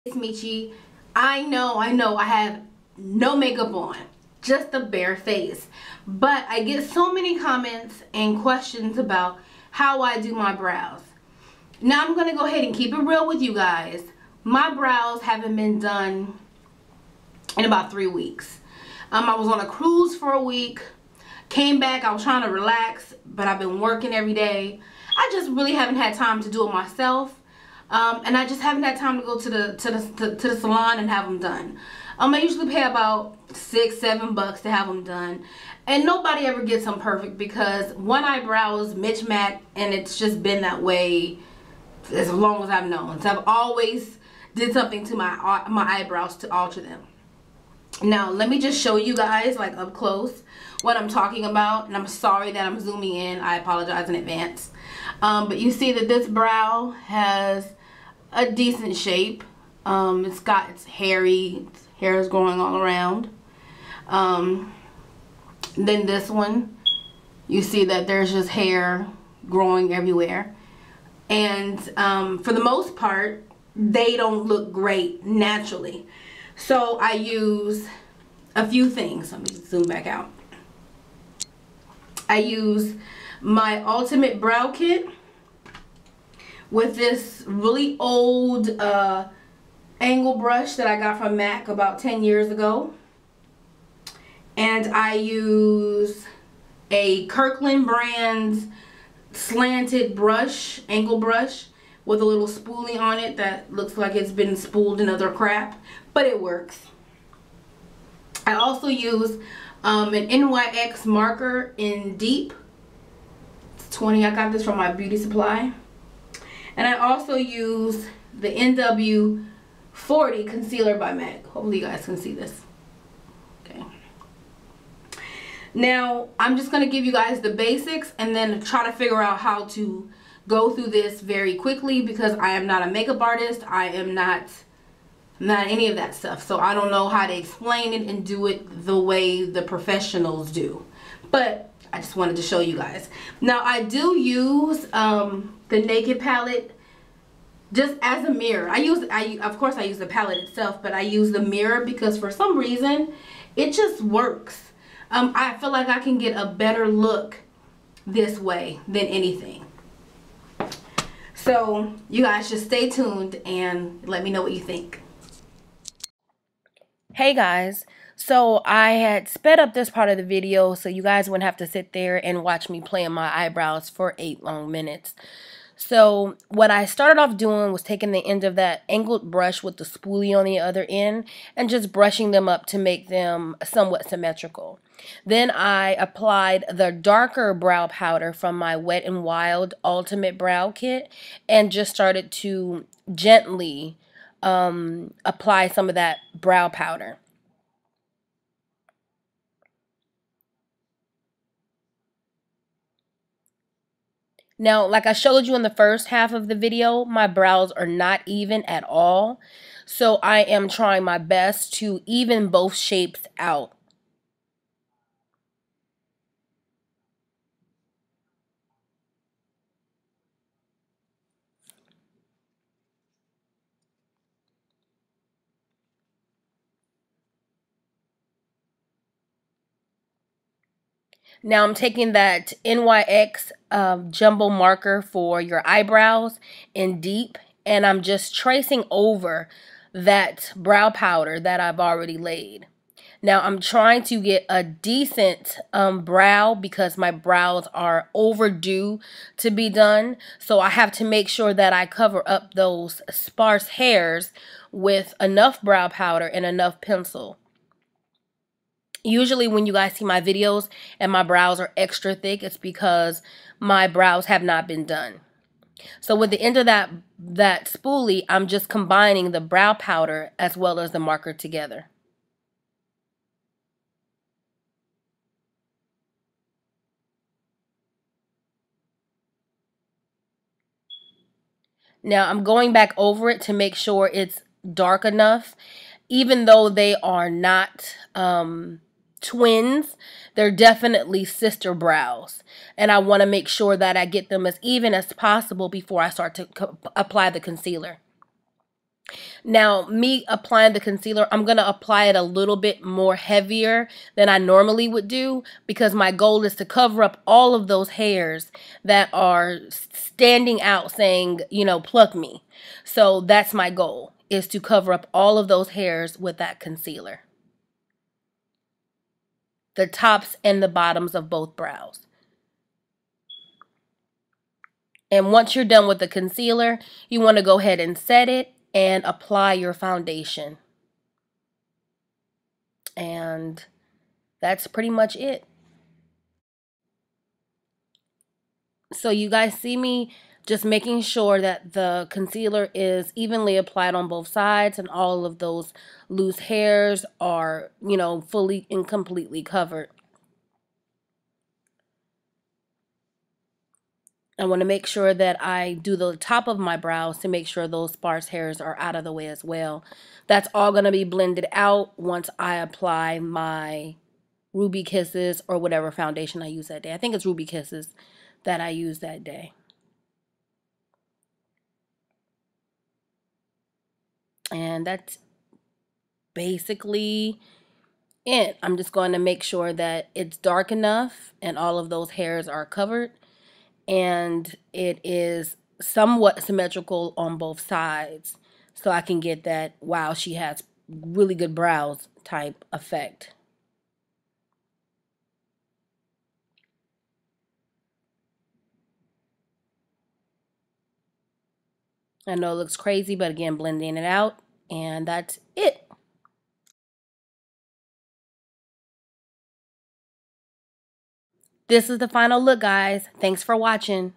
It's Michi. I know I have no makeup on, just a bare face. But I get so many comments and questions about how I do my brows. Now I'm gonna go ahead and keep it real with you guys. My brows haven't been done in about 3 weeks. I was on a cruise for a week, came back, I was trying to relax, but I've been working every day. I just really haven't had time to do it myself. And I just haven't had time to go to the salon and have them done. I usually pay about $6-7 to have them done, and nobody ever gets them perfect because one eyebrow is mismatched, and it's just been that way as long as I've known. So I've always did something to my eyebrows to alter them. Now let me just show you guys like up close what I'm talking about, and I'm sorry that I'm zooming in. I apologize in advance. But you see that this brow has a decent shape. It's hairy, hair is growing all around. Then this one, you see that there's just hair growing everywhere, and for the most part they don't look great naturally. So I use a few things. Let me zoom back out. I use my Ultimate Brow Kit with this really old angle brush that I got from MAC about 10 years ago. And I use a Kirkland brand slanted brush, angle brush, with a little spoolie on it that looks like it's been spooled in other crap, but it works. I also use an NYX marker in Deep. It's 20. I got this from my beauty supply. And I also use the NW40 concealer by MAC. Hopefully you guys can see this. Okay. Now I'm just going to give you guys the basics and then try to figure out how to go through this very quickly, because I am not a makeup artist. I am not any of that stuff. So I don't know how to explain it and do it the way the professionals do. But I just wanted to show you guys. Now I do use the Naked palette just as a mirror. Of course I use the palette itself, but I use the mirror because for some reason it just works. I feel like I can get a better look this way than anything. So you guys just stay tuned and let me know what you think. Hey guys, so I had sped up this part of the video so you guys wouldn't have to sit there and watch me playing my eyebrows for 8 long minutes. So what I started off doing was taking the end of that angled brush with the spoolie on the other end and just brushing them up to make them somewhat symmetrical. Then I applied the darker brow powder from my Wet n Wild Ultimate Brow Kit and just started to gently apply some of that brow powder. Now, like I showed you in the first half of the video, my brows are not even at all. So I am trying my best to even both shapes out. Now I'm taking that NYX jumbo marker for your eyebrows in Deep, and I'm just tracing over that brow powder that I've already laid. Now I'm trying to get a decent brow because my brows are overdue to be done. So I have to make sure that I cover up those sparse hairs with enough brow powder and enough pencil. Usually when you guys see my videos and my brows are extra thick, it's because my brows have not been done. So with the end of that spoolie, I'm just combining the brow powder as well as the marker together. Now I'm going back over it to make sure it's dark enough. Even though they are not twins, they're definitely sister brows. And I want to make sure that I get them as even as possible before I start to apply the concealer. Now, me applying the concealer, I'm going to apply it a little bit more heavier than I normally would do because my goal is to cover up all of those hairs that are standing out saying, you know, pluck me. So that's my goal, is to cover up all of those hairs with that concealer. The tops and the bottoms of both brows. And once you're done with the concealer, you want to go ahead and set it and apply your foundation. And that's pretty much it. So you guys see me just making sure that the concealer is evenly applied on both sides and all of those loose hairs are, you know, fully and completely covered. I want to make sure that I do the top of my brows to make sure those sparse hairs are out of the way as well. That's all going to be blended out once I apply my Ruby Kisses or whatever foundation I use that day. I think it's Ruby Kisses that I use that day. And that's basically it. I'm just going to make sure that it's dark enough and all of those hairs are covered and it is somewhat symmetrical on both sides so I can get that wow, she has really good brows type effect. I know it looks crazy, but again, blending it out, and that's it. This is the final look, guys. Thanks for watching.